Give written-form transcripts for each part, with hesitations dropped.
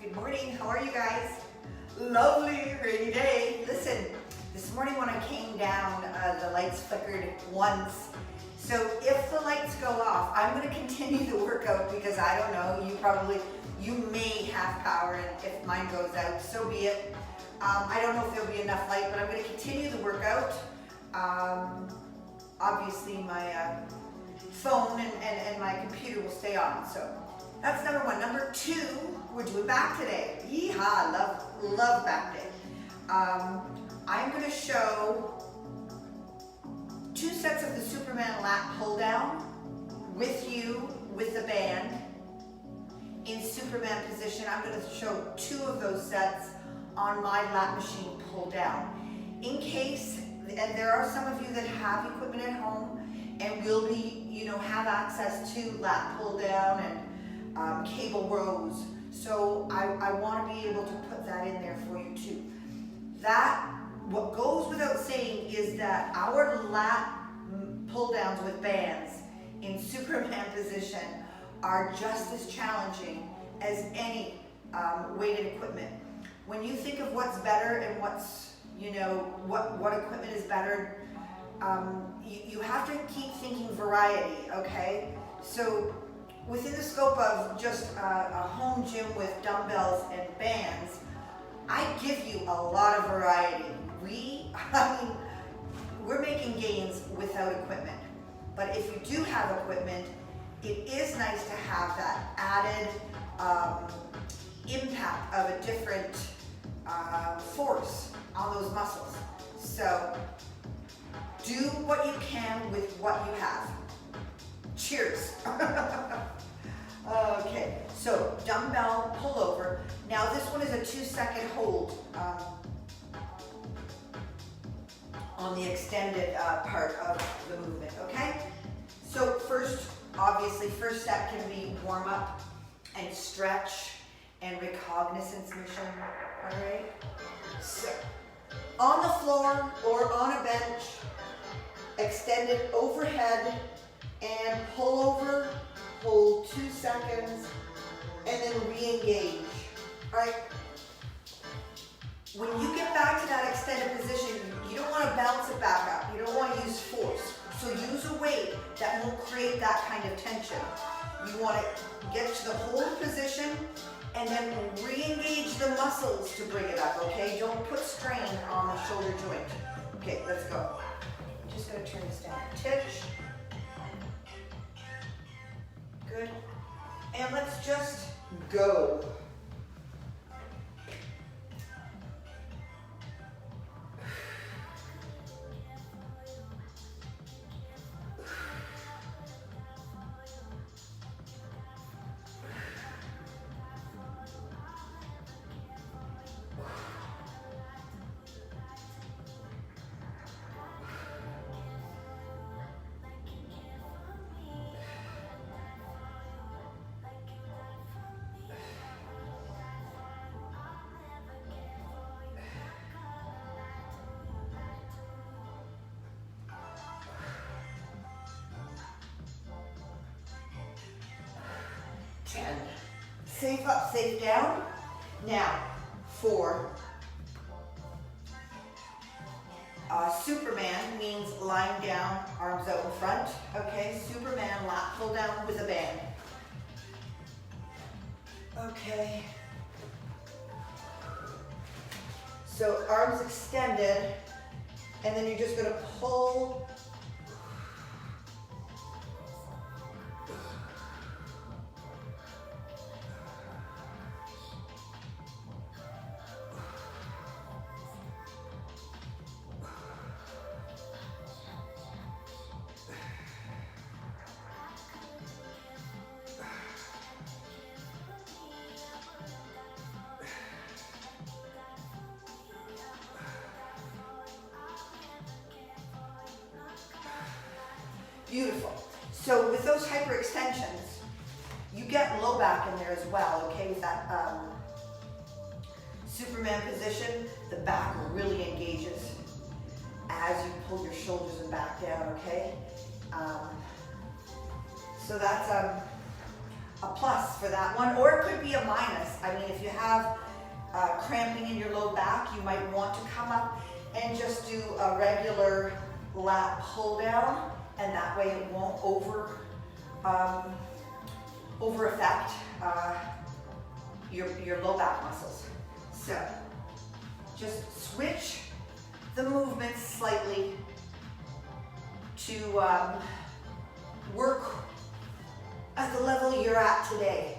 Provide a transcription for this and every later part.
Good morning, how are you guys? Lovely rainy day. Listen, this morning when I came down, the lights flickered once. So if the lights go off, I'm gonna continue the workout because I don't know, you may have power, and if mine goes out, so be it. I don't know if there'll be enough light, but I'm gonna continue the workout. Obviously my phone and my computer will stay on, so that's number one. Number two, we're doing back today. Yeehaw, love back day. I'm gonna show 2 sets of the Superman Lat Pull Down with you, with the band, in Superman position. I'm gonna show 2 of those sets on my lat machine pull down. In case, and there are some of you that have equipment at home and will be, have access to lat pull down and cable rows. So I want to be able to put that in there for you too. What goes without saying is that our lat pull downs with bands in Superman position are just as challenging as any weighted equipment. When you think of what's better and what's, what equipment is better, you have to keep thinking variety, okay? So within the scope of just a home gym with dumbbells and bands, I give you a lot of variety. We're making gains without equipment. But if you do have equipment, it is nice to have that added impact of a different force on those muscles. So do what you can with what you have. Cheers. Okay, so dumbbell pullover. Now this one is a 2-second hold on the extended part of the movement, okay? So first step can be warm up and stretch and recognizance mission, all right? So on the floor or on a bench, extend it overhead and pull over, hold 2 seconds, and then re-engage, all right? When you get back to that extended position, you don't want to bounce it back up. You don't want to use force. So use a weight that won't create that kind of tension. You want to get to the hold position and then re-engage the muscles to bring it up, okay? Don't put strain on the shoulder joint. Okay, let's go. I'm just going to turn this down a titch. Good. And let's just go. Safe up, safe down. Now, for Superman means lying down, arms out in front. Okay, Superman lat pull down with a band. Okay. So arms extended, and then you're just going to pull. Beautiful. So with those hyperextensions, you get low back in there as well, okay? With that Superman position, the back really engages as you pull your shoulders and back down, okay? So that's a plus for that one, or it could be a minus. I mean, if you have cramping in your low back, you might want to come up and just do a regular lat pull down, and that way it won't over affect your low back muscles. So just switch the movements slightly to work at the level you're at today.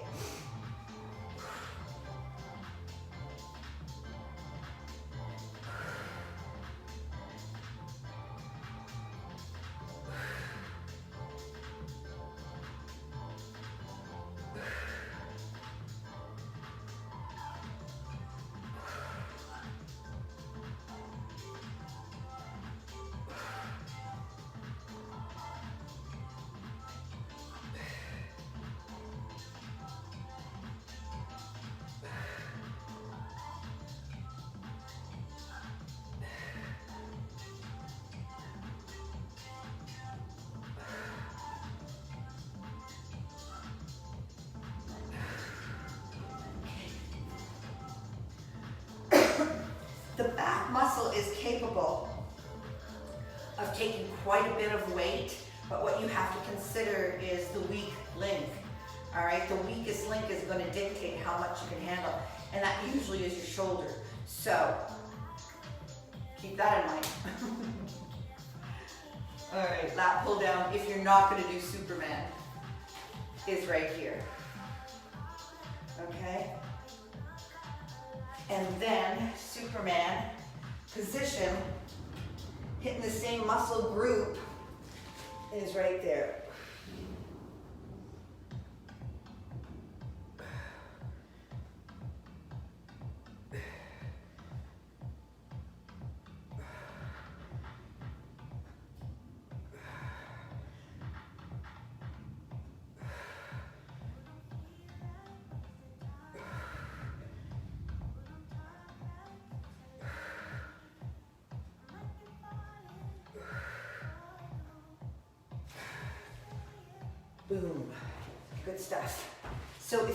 The back muscle is capable of taking quite a bit of weight, but what you have to consider is the weak link. All right, the weakest link is going to dictate how much you can handle, and that usually is your shoulder. So keep that in mind. All right, lat pull down, if you're not going to do Superman, is right here. Okay? And then Superman position, hitting the same muscle group, is right there. Boom, good stuff. So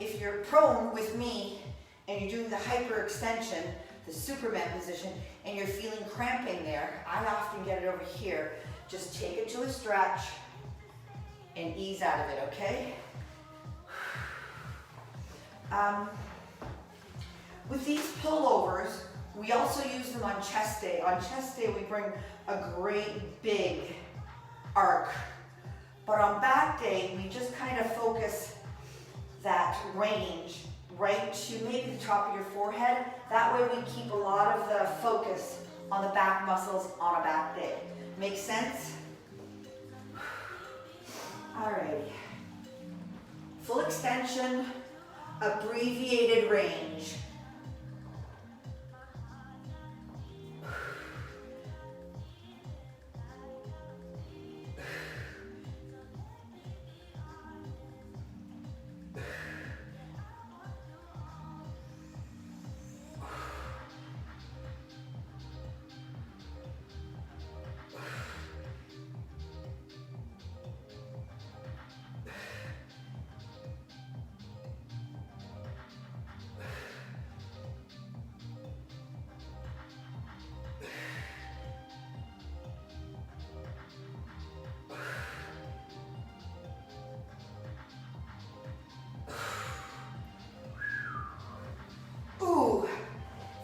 if you're prone with me and you're doing the hyperextension, the Superman position, and you're feeling cramping there, I often get it over here. Just take it to a stretch and ease out of it, okay? With these pullovers, we also use them on chest day. On chest day, we bring a great big arc. But on back day, we just kind of focus that range right to maybe the top of your forehead. That way we keep a lot of the focus on the back muscles on a back day. Make sense? Alrighty. Full extension, abbreviated range.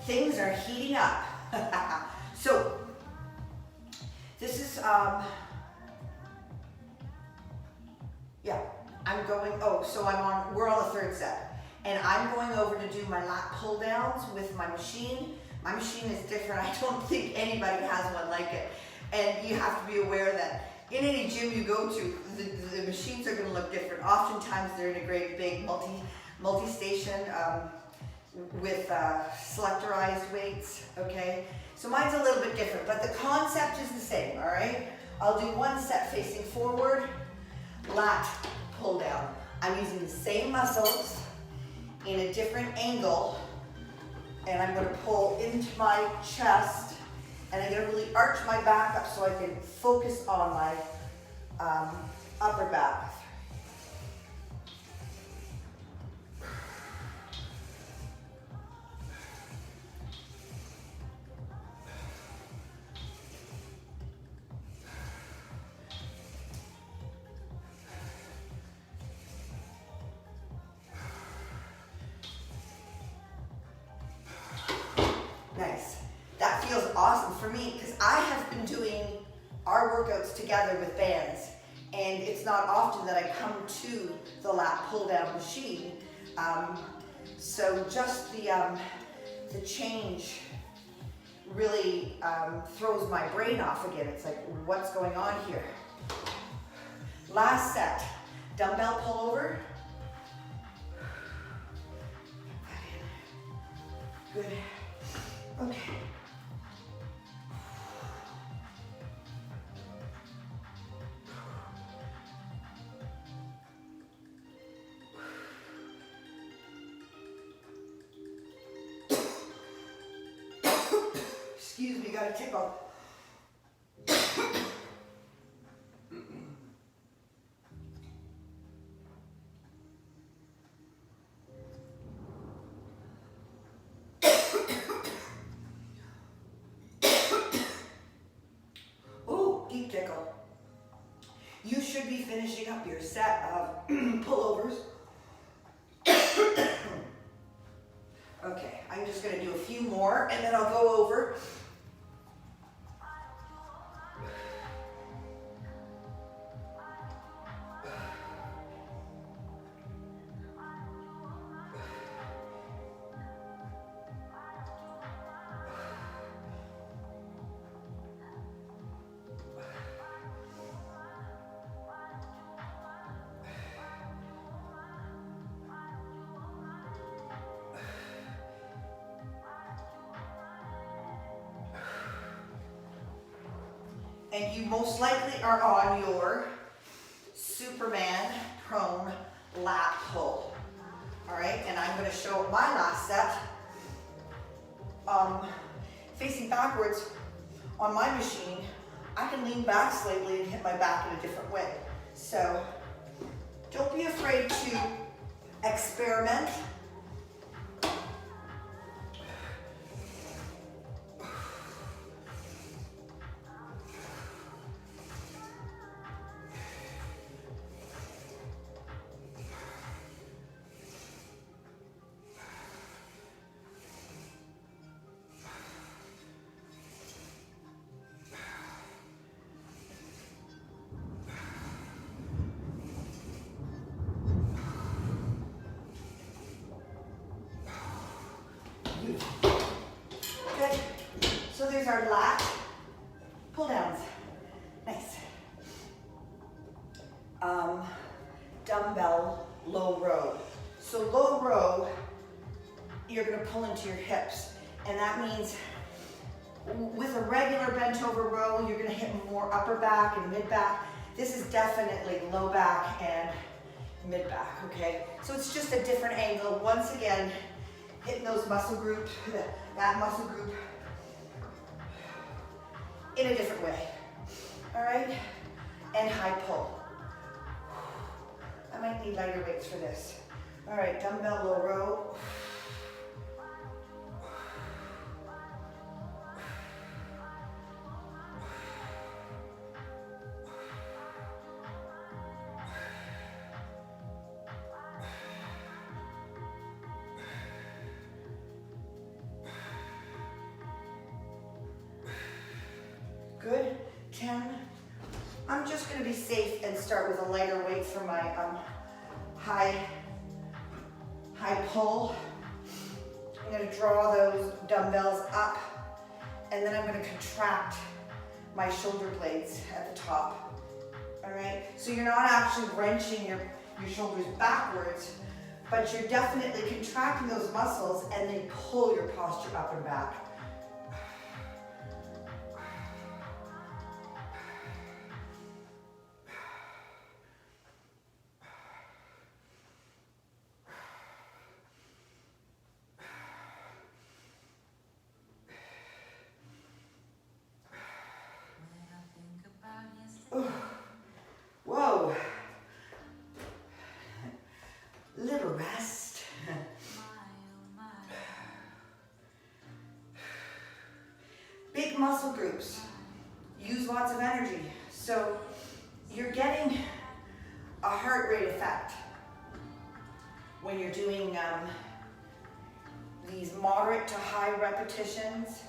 Things are heating up. So this is, yeah, I'm going, we're on the third set. And I'm going over to do my lat pull downs with my machine. My machine is different. I don't think anybody has one like it. And you have to be aware that in any gym you go to, the machines are gonna look different. Oftentimes they're in a great big multi-station, with selectorized weights, okay? So mine's a little bit different, but the concept is the same, all right? I'll do one set facing forward, lat pull down. I'm using the same muscles in a different angle, and I'm gonna pull into my chest, and I'm gonna really arch my back up so I can focus on my upper back. for me, because I have been doing our workouts together with bands, and it's not often that I come to the lat pull down machine. So just the change really throws my brain off again. It's like, what's going on here? Last set, dumbbell pullover. Good. Okay. Excuse me, got a tickle. Ooh, deep tickle. You should be finishing up your set of pullovers. Okay, I'm just going to do a few more and then I'll go over. And you most likely are on your Superman prone lat pull. All right, and I'm going to show my last set. Facing backwards on my machine, I can lean back slightly and hit my back in a different way. So don't be afraid to experiment. Good. So there's our lat pull downs. Nice. Dumbbell low row. So low row, you're going to pull into your hips, and that means with a regular bent over row, you're going to hit more upper back and mid back. This is definitely low back and mid back. Okay. So it's just a different angle. Once again, hitting those muscle groups, that muscle group, in a different way. All right? And high pull. I might need lighter weights for this. All right, dumbbell low row. Good. 10. I'm just going to be safe and start with a lighter weight for my high pull. I'm going to draw those dumbbells up, and then I'm going to contract my shoulder blades at the top. All right. So you're not actually wrenching your shoulders backwards, but you're definitely contracting those muscles, and they pull your posture up and back. Whoa. Little rest. Big muscle groups use lots of energy. So you're getting a heart rate effect when you're doing these moderate to high repetitions.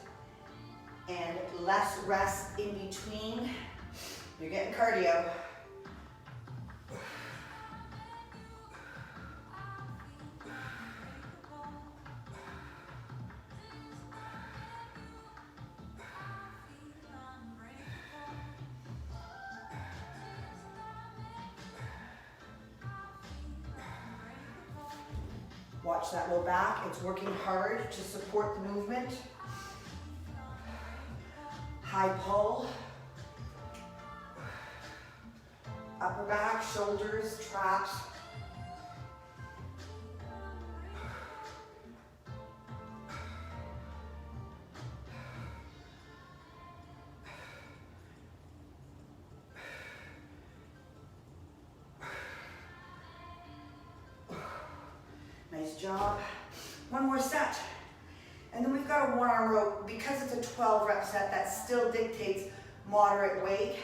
and less rest in between. You're getting cardio. Watch that low back. It's working hard to support the movement. High pull. Upper back, shoulders, traps. Nice job. One more set. And then we've got a one arm row. Because it's a 12 rep set, that still dictates moderate weight.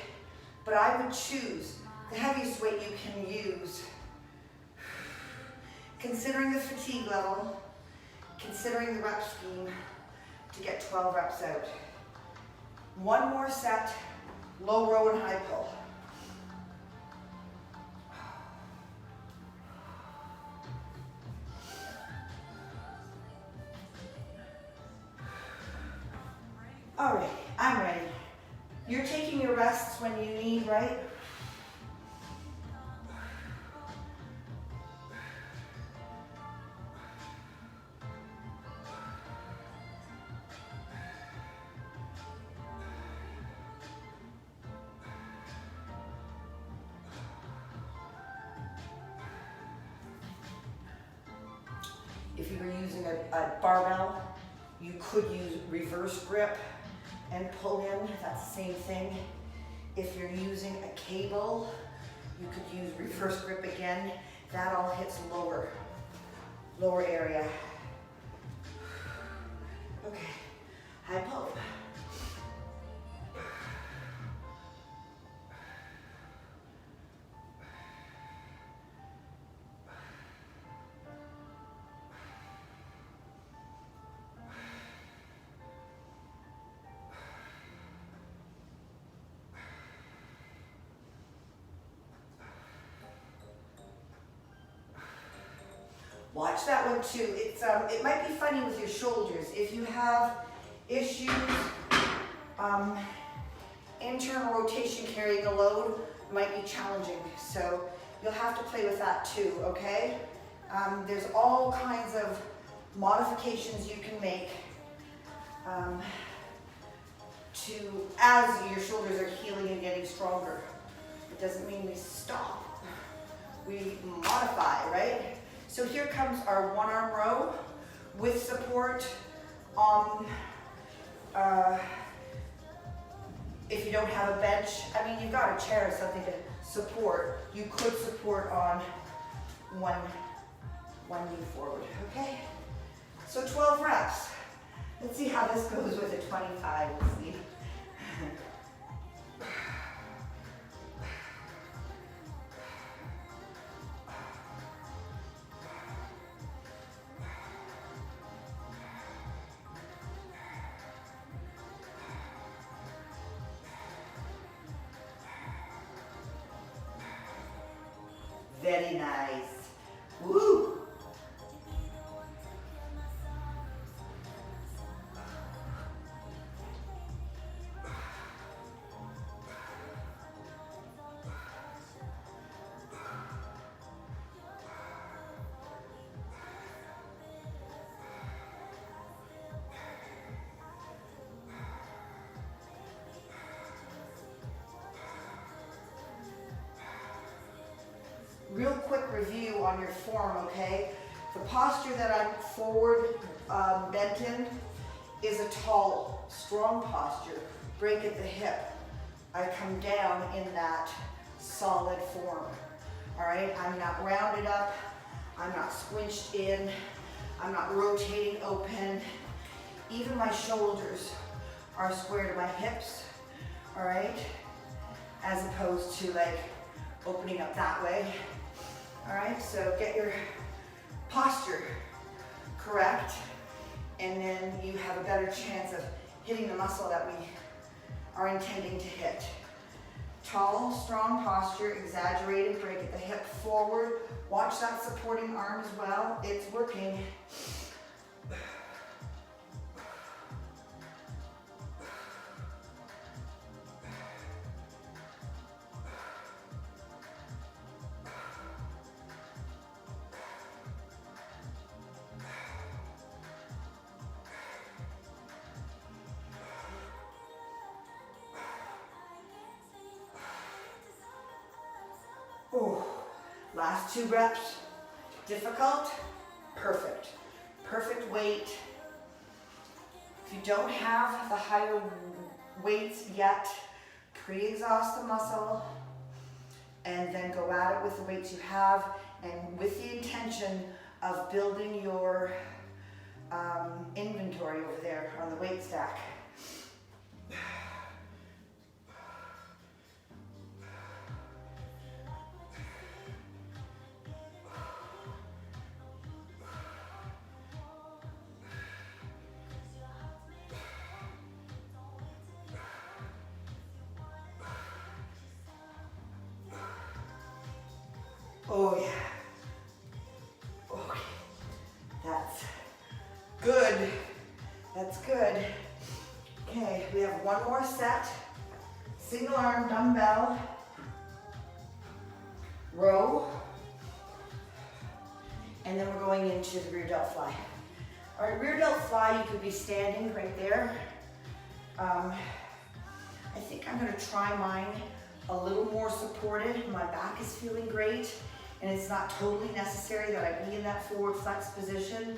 But I would choose the heaviest weight you can use. Considering the fatigue level, considering the rep scheme, to get 12 reps out. One more set, low row and high pull. All right, I'm ready. You're taking your rests when you need, right? If you were using a barbell, you could use reverse grip and pull in, that's the same thing. If you're using a cable, you could use reverse grip again. That all hits lower area. Okay, high pull. Watch that one too. It might be funny with your shoulders. If you have issues, internal rotation carrying a load might be challenging. So you'll have to play with that too, okay? There's all kinds of modifications you can make as your shoulders are healing and getting stronger. It doesn't mean we stop. We modify, right? So here comes our one arm row with support. If you don't have a bench, I mean, you've got a chair or something to support. You could support on one knee forward, okay? So 12 reps. Let's see how this goes with a 25, let's see. Very nice. Woo! Real quick review on your form, okay? The posture that I'm forward bent in is a tall, strong posture. Break at the hip. I come down in that solid form, all right? I'm not rounded up. I'm not squinched in. I'm not rotating open. Even my shoulders are square to my hips, all right? As opposed to like opening up that way. All right, so get your posture correct, and then you have a better chance of hitting the muscle that we are intending to hit. Tall, strong posture, exaggerated break at the hip forward. Watch that supporting arm as well. It's working. Oh, last 2 reps. Difficult, perfect. Perfect weight. If you don't have the higher weights yet, pre-exhaust the muscle and then go at it with the weights you have and with the intention of building your inventory over there on the weight stack. Oh yeah. Okay. That's good. That's good. Okay, we have one more set. Single arm dumbbell row. And then we're going into the rear delt fly. All right, rear delt fly, you could be standing right there. I think I'm gonna try mine a little more supported. My back is feeling great, and it's not totally necessary that I be in that forward flex position.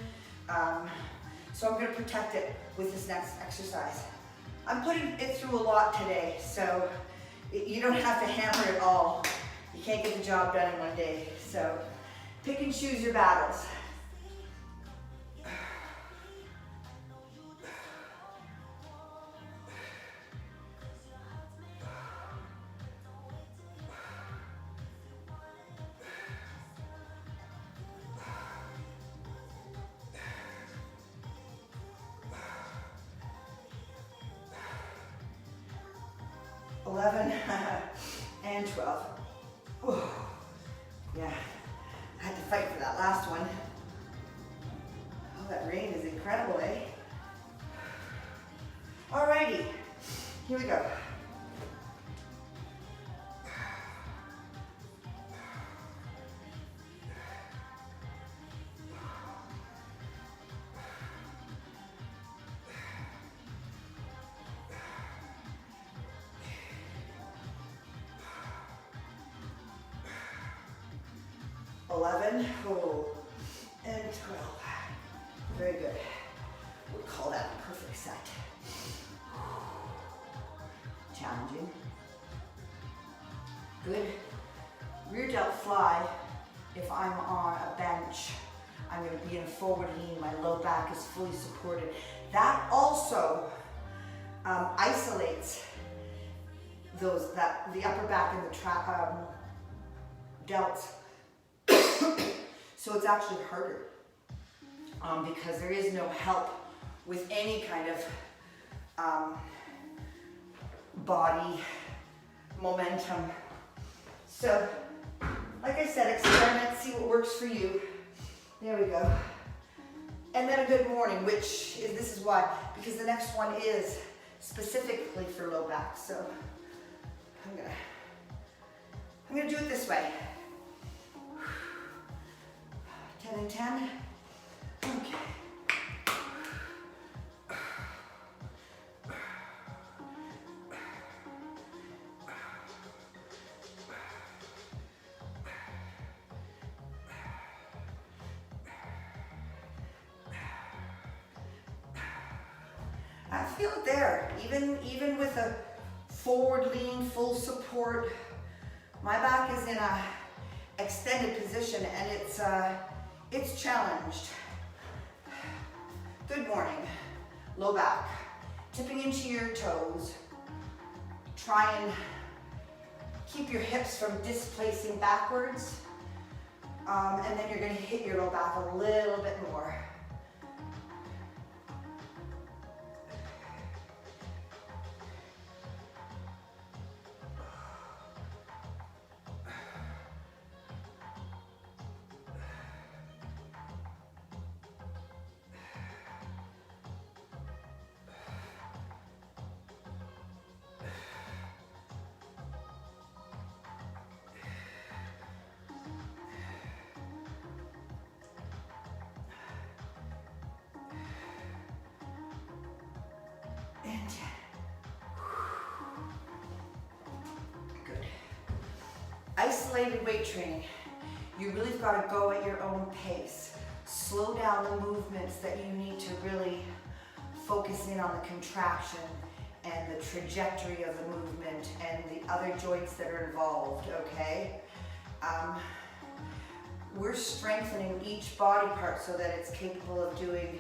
So I'm gonna protect it with this next exercise. I'm putting it through a lot today, so you don't have to hammer it all. You can't get the job done in one day. So pick and choose your battles. And 12. Ooh. Yeah, I had to fight for that last one. Oh, that rain is incredible, eh? Alrighty, here we go. Oh, and 12. Very good. We'll call that a perfect set. Challenging. Good. Rear delt fly. If I'm on a bench, I'm going to be in a forward lean. My low back is fully supported. That also isolates the upper back and the delts. So it's actually harder because there is no help with any kind of body momentum. So, like I said, experiment, see what works for you. There we go. And then a good morning, which is, this is why, because the next one is specifically for low back. So I'm gonna do it this way. 10 and 10. Okay. I feel it there. Even with a forward lean, full support, my back is in a extended position and it's challenged. Good morning. Low back. Tipping into your toes. Try and keep your hips from displacing backwards. And then you're going to hit your low back a little bit more. isolated weight training, you really got to go at your own pace. Slow down the movements that you need to really focus in on the contraction and the trajectory of the movement and the other joints that are involved, okay? We're strengthening each body part so that it's capable of doing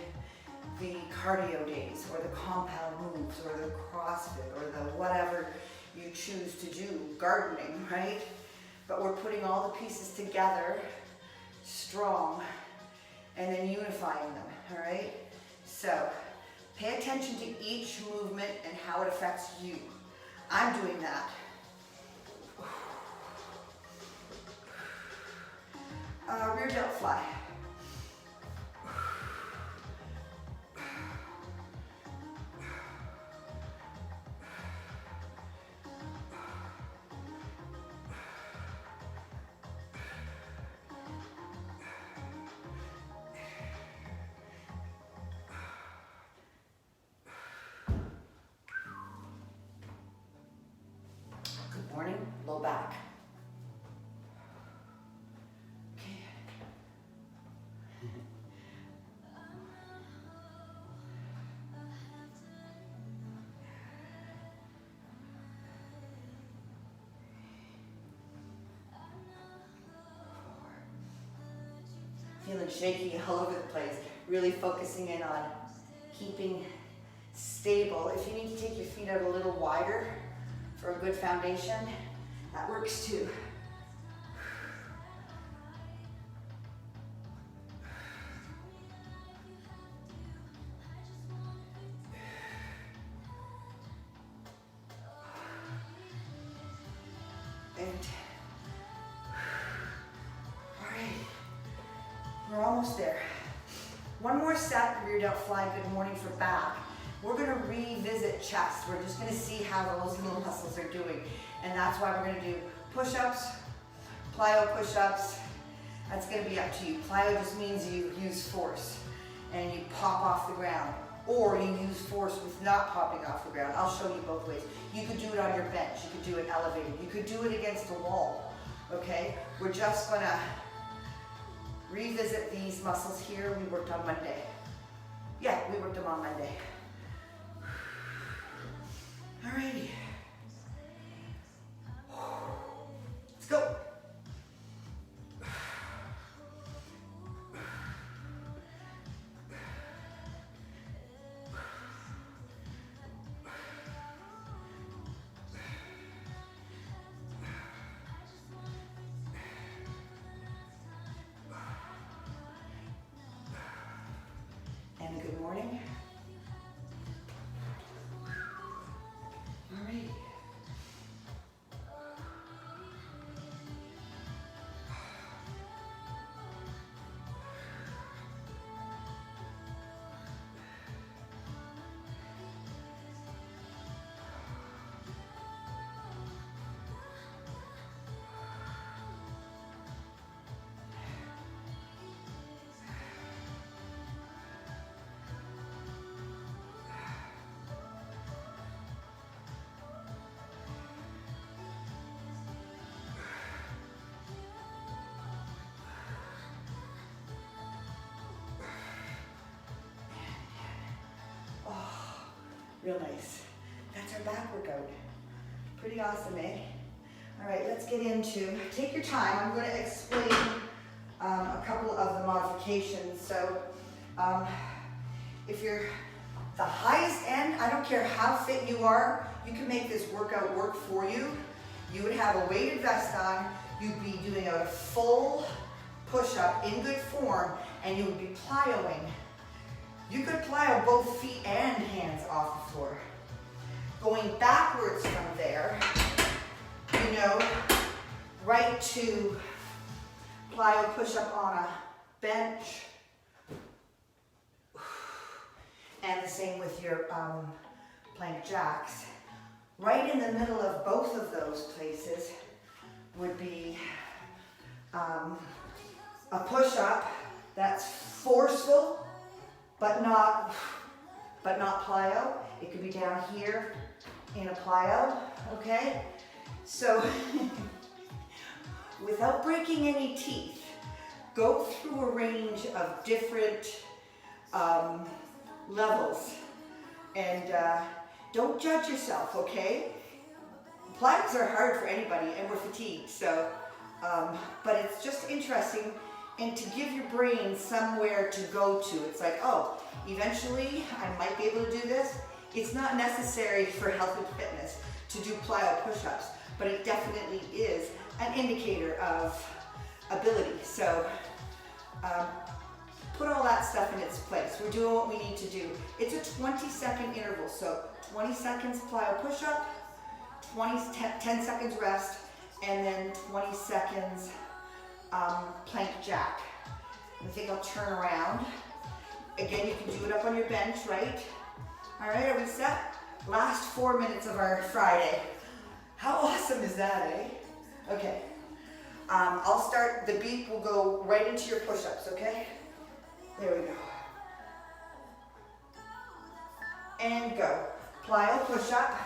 the cardio days or the compound moves or the CrossFit or the whatever you choose to do, gardening, right? But we're putting all the pieces together, strong, and then unifying them, all right? So pay attention to each movement and how it affects you. I'm doing that. Rear delt fly. Good morning, low back. Feeling shaky all over the place, really focusing in on keeping stable. If you need to take your feet out a little wider for a good foundation, that works too. And we're almost there. One more set, rear delt fly, good morning for back. We're gonna revisit chest. We're just gonna see how those little muscles are doing. And that's why we're gonna do push-ups, plyo push-ups. That's gonna be up to you. Plyo just means you use force and you pop off the ground. Or you use force with not popping off the ground. I'll show you both ways. You could do it on your bench. You could do it elevated. You could do it against a wall, okay? We're just gonna revisit these muscles here. We worked on Monday. Yeah, we worked them on Monday. Alrighty. Let's go. And good morning. All right. Real nice. That's our back workout. Pretty awesome, eh? All right, let's get into, take your time. I'm going to explain a couple of the modifications. So if you're the highest end, I don't care how fit you are, you can make this workout work for you. You would have a weighted vest on, you'd be doing a full push-up in good form, and you would be plyoing. You could plyo both feet and hands off the floor. Going backwards from there, you know, right to plyo push up on a bench. And the same with your plank jacks. Right in the middle of both of those places would be a push up that's forceful, but not plyo. It could be down here in a plyo, okay? So without breaking any teeth, go through a range of different levels, and don't judge yourself, okay? Plyos are hard for anybody, and we're fatigued, so, but it's just interesting, and to give your brain somewhere to go to. It's like, oh, eventually I might be able to do this. It's not necessary for health and fitness to do plyo push-ups, but it definitely is an indicator of ability. So put all that stuff in its place. We're doing what we need to do. It's a 20-second interval, so 20 seconds plyo push-up, 10 seconds rest, and then 20 seconds plank jack. I think I'll turn around. Again, you can do it up on your bench, right? All right, are we set? Last 4 minutes of our Friday. How awesome is that, eh? Okay. I'll start, the beat will go right into your push-ups, okay? There we go. And go. Plyo push-up.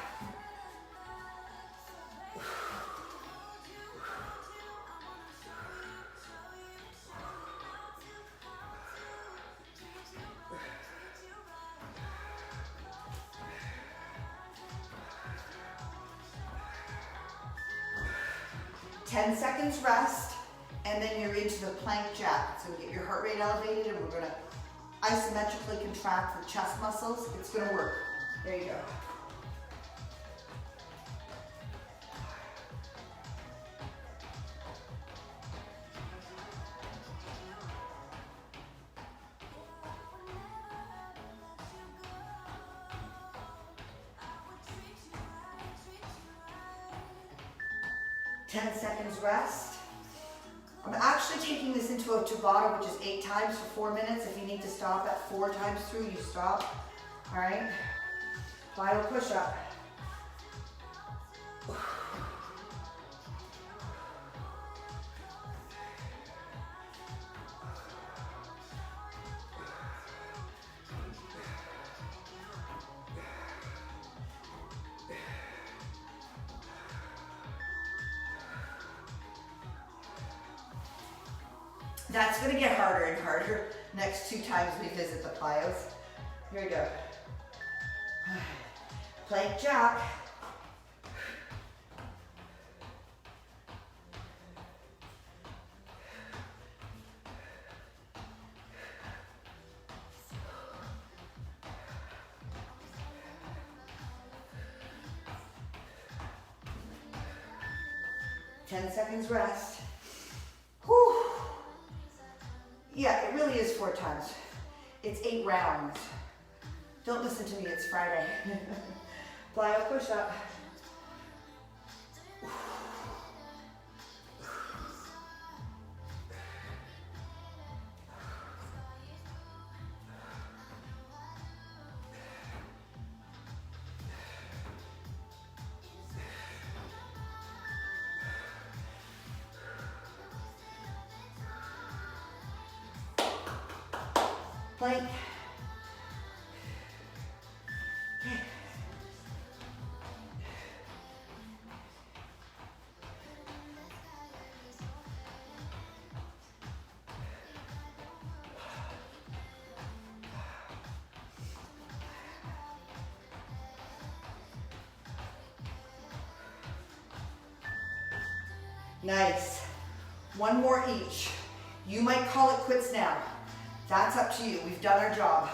10 seconds rest, and then you're into the plank jack. So get your heart rate elevated, and we're gonna isometrically contract the chest muscles. It's gonna work. There you go. Rest. I'm actually taking this into a Tabata, which is 8 times for 4 minutes. If you need to stop at 4 times through, you stop. All right. Plyo push up. That's going to get harder and harder next 2 times we visit the plyos. Here we go. Plank jack. Ten seconds rest. Whew. Yeah, it really is 4 times. It's 8 rounds. Don't listen to me, it's Friday. Plyo push up. Plank. Okay. Nice. 1 more each. You might call it quits now. That's up to you. We've done our job.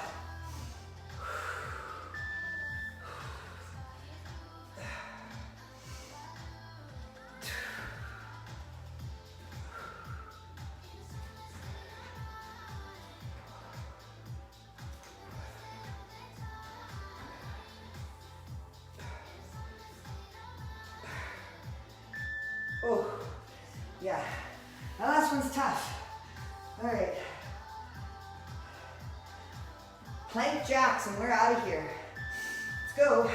Oh, yeah. That last one's tough. All right. Plank jacks, and we're out of here. Let's go.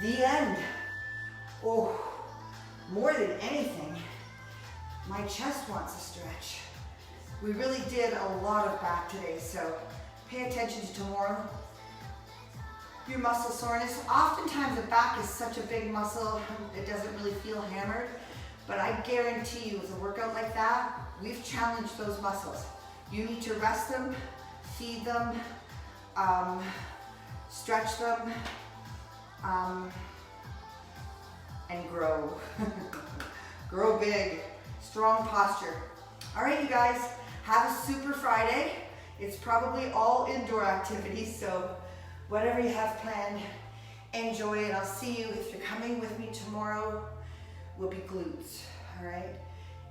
The end. Oh, more than anything, my chest wants a stretch. We really did a lot of back today, so pay attention to tomorrow. Your muscle soreness. Oftentimes the back is such a big muscle, it doesn't really feel hammered, but I guarantee you with a workout like that, we've challenged those muscles. You need to rest them, feed them, stretch them, and grow. Grow big, strong posture. All right, you guys, have a super Friday. It's probably all indoor activities, so whatever you have planned, enjoy it. I'll see you, if you're coming with me tomorrow, will be glutes, all right?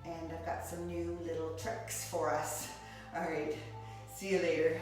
And I've got some new little tricks for us. All right, see you later.